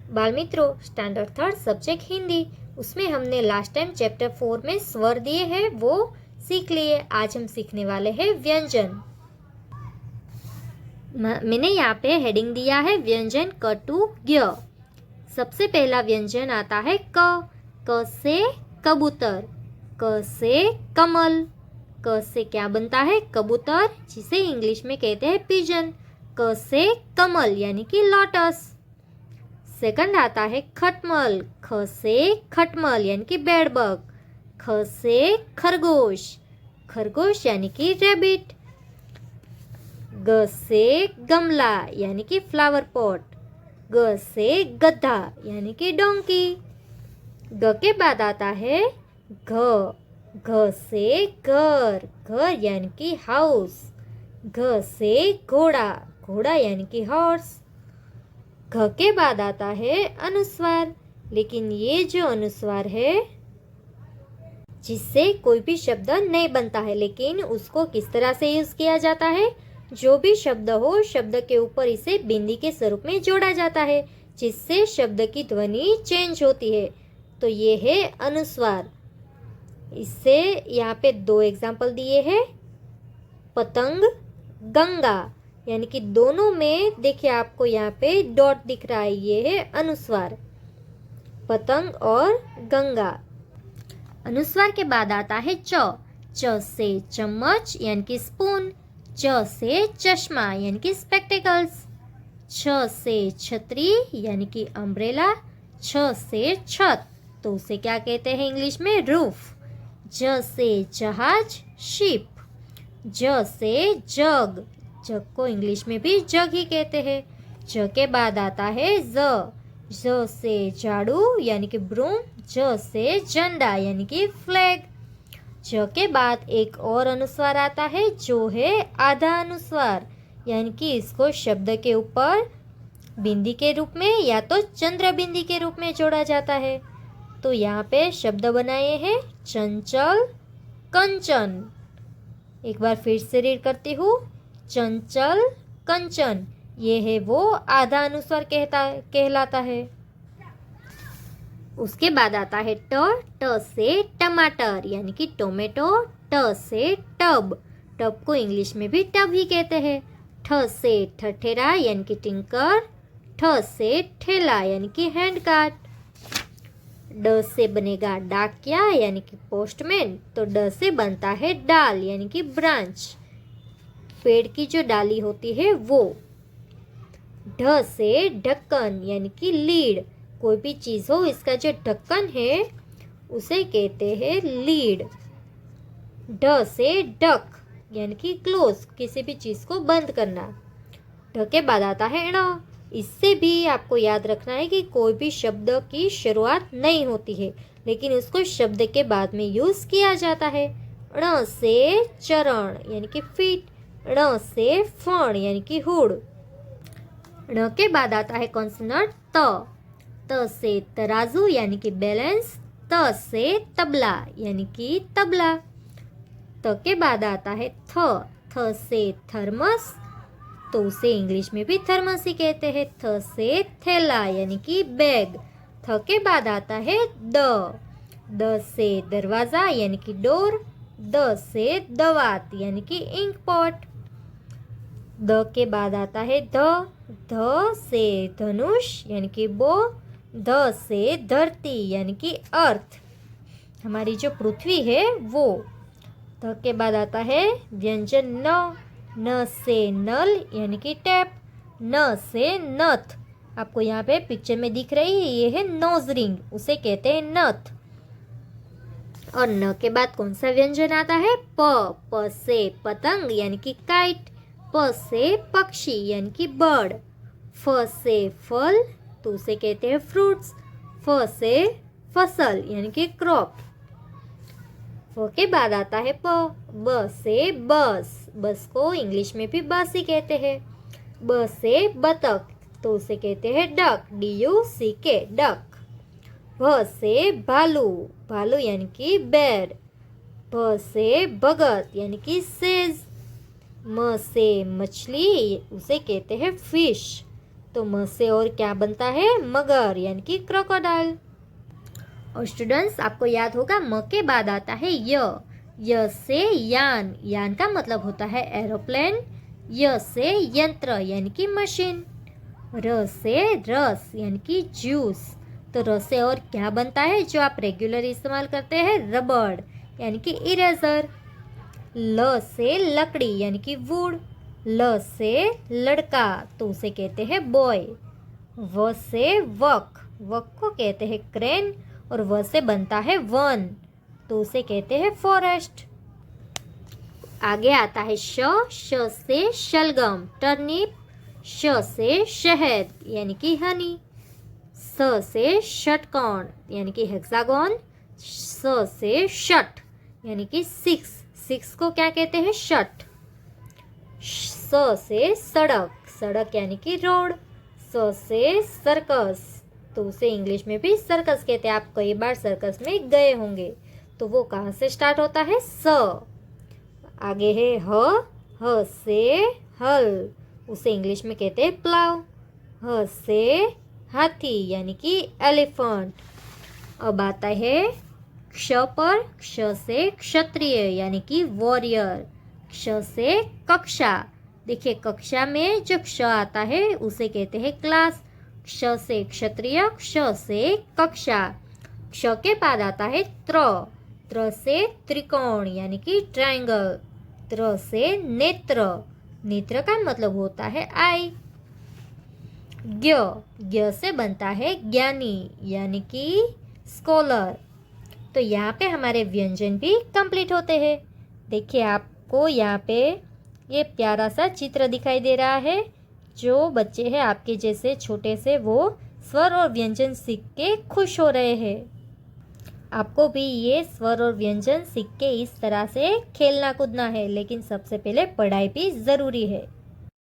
बाल मित्रों, standard third subject Hindi, उसमें हमने लास्ट टाइम चैप्टर 4 में स्वर दिए हैं वो सीख लिए। आज हम सीखने वाले हैं व्यंजन। मैंने यहाँ पे हेडिंग दिया है व्यंजन क टू ज्ञ। सबसे पहला व्यंजन आता है क से कबूतर, क से कमल। क से क्या बनता है? कबूतर, जिसे इंग्लिश में कहते हैं पिजन। क से कमल यानी कि लोटस। सेकंड आता है खटमल, ख से खटमल यानी कि बेडबग। ख से खरगोश, खरगोश यानी कि रैबिट। ग से गमला यानी कि फ्लावर पॉट। ग से गधा यानी कि डोंकी। ग के बाद आता है घ, घ से घर, घर यानी कि हाउस। घ से घोड़ा, घोड़ा यानी कि हॉर्स। घ के बाद आता है अनुस्वार, लेकिन ये जो अनुस्वार है जिससे कोई भी शब्द नहीं बनता है, लेकिन उसको किस तरह से यूज किया जाता है? जो भी शब्द हो, शब्द के ऊपर इसे बिंदी के स्वरूप में जोड़ा जाता है, जिससे शब्द की ध्वनि चेंज होती है। तो ये है अनुस्वार। इससे यहाँ पे 2 एग्जाम्पल दिए हैं। पतंग, गंगा, यानी कि दोनों में देखिए आपको यहाँ पे डॉट दिख रहा है, ये है अनुस्वार, पतंग और गंगा। अनुस्वार के बाद आता है च से चम्मच यानी कि स्पून। च से चश्मा यानी कि स्पेक्टेकल्स। छ से छतरी यानी कि अम्ब्रेला। छ से छत, तो उसे क्या कहते हैं इंग्लिश में? रूफ। ज से जहाज, शिप। ज से जग, जग को इंग्लिश में भी जग ही कहते हैं। ज के बाद आता है ज से झाड़ू यानी कि ब्रूम। ज से झंडा यानी कि फ्लैग। ज के बाद एक और अनुस्वार आता है जो है आधा अनुस्वार, यानी कि इसको शब्द के ऊपर बिंदी के रूप में या तो चंद्र बिंदी के रूप में जोड़ा जाता है। तो यहाँ पे शब्द बनाए हैं चंचल, कंचन। एक बार फिर से रीड करती हूँ, चंचल, कंचन। ये है वो आधा अनुस्वार कहलाता है। उसके बाद आता है ट से टमाटर यानी कि टोमेटो। ट से टब, टब को इंग्लिश में भी टब ही कहते हैं। ठ से ठठेरा यानी कि टिंकर। ठ से ठेला यानी कि हैंड कार्ट। ड से बनेगा डाकिया यानी कि पोस्टमैन। तो ड से बनता है डाल यानी कि ब्रांच, पेड़ की जो डाली होती है वो। ढ से ढक्कन यानी कि लीड, कोई भी चीज हो इसका जो ढक्कन है उसे कहते हैं लीड। ढ से डक यानी कि क्लोज, किसी भी चीज को बंद करना। ढ के बाद आता है ण। इससे भी आपको याद रखना है कि कोई भी शब्द की शुरुआत नहीं होती है, लेकिन उसको शब्द के बाद में यूज किया जाता है। ण से चरण यानी कि फीट। ण से फण यानी कि हुड। ण के बाद आता है कॉन्सोनेंट त से तराजू यानी कि बैलेंस। त से तबला यानी कि तबला। त के बाद आता है थ से थर्मस, तो उसे इंग्लिश में भी थर्मस ही कहते हैं। थ से थैला यानी कि बैग। थ के बाद आता है द से दरवाजा यानी कि डोर। द से दवात यानी कि इंक पॉट। द के बाद आता है ध से धनुष यानी कि बो। ध से धरती यानी कि अर्थ, हमारी जो पृथ्वी है वो। ध के बाद आता है व्यंजन न से नल यानी कि टैप। न से नथ, आपको यहाँ पे पिक्चर में दिख रही है, ये है नोज रिंग, उसे कहते हैं नथ। और न के बाद कौन सा व्यंजन आता है? प से पतंग यानी कि काइट। प से पक्षी यानी कि बर्ड। फ से फल, तो उसे कहते हैं फ्रूट्स। फ से फसल यानी कि क्रॉप। फ के बाद आता है ब से बस, बस को इंग्लिश में भी बस ही कहते हैं। ब से बतख, तो उसे कहते हैं डक, DUCK, डक। भ से भालू, भालू यानी कि बेर। भ से भगत यानी कि सेज। म से मछली, उसे कहते हैं फिश, तो म से और क्या बनता है? मगर यानी कि क्रोकोडाइल। और स्टूडेंट्स, आपको याद होगा म के बाद आता है य से यान। यान का मतलब होता है एरोप्लेन। य से यंत्र यानी कि मशीन। र से रस यानी कि जूस। तो र से और क्या बनता है जो आप रेगुलर इस्तेमाल करते हैं? रबड़ यानी कि इरेजर। ल से लकड़ी यानी कि वुड। ल से लड़का तो उसे कहते हैं बॉय। व से वक, वक को कहते हैं क्रेन। और व से बनता है वन तो उसे कहते हैं फॉरेस्ट। आगे आता है श से शलगम टर्निप। श से शहद यानी कि हनी। स से षटकोण यानी कि हेक्सागोन। स से षट यानी कि सिक्स। सिक्स को क्या कहते हैं? षट। स से सड़क, सड़क यानी कि रोड। स से सर्कस तो उसे इंग्लिश में भी सर्कस कहते हैं। आप कई बार सर्कस में गए होंगे। तो वो कहाँ से स्टार्ट होता है? स। आगे है ह से हल, उसे इंग्लिश में कहते हैं प्लाव। ह से हाथी यानी कि एलिफेंट। अब आता है क्ष पर। क्ष से क्षत्रिय यानी कि वॉरियर। क्ष से कक्षा। देखिए, कक्षा में जो क्ष आता है उसे कहते हैं क्लास। क्ष से क्षत्रिय, क्ष से कक्षा। क्ष के बाद आता है त्र। त्र से त्रिकोण यानी कि ट्रायंगल। त्र से नेत्र। नेत्र का मतलब होता है आई। ज्ञ, ज्ञ से बनता है ज्ञानी यानी कि स्कॉलर। तो यहाँ पे हमारे व्यंजन भी कंप्लीट होते हैं। देखिए, आपको यहाँ पे ये प्यारा सा चित्र दिखाई दे रहा है। जो बच्चे हैं आपके जैसे छोटे से, वो स्वर और व्यंजन सीख के खुश हो रहे हैं। आपको भी ये स्वर और व्यंजन सीख के इस तरह से खेलना कूदना है, लेकिन सबसे पहले पढ़ाई भी ज़रूरी है।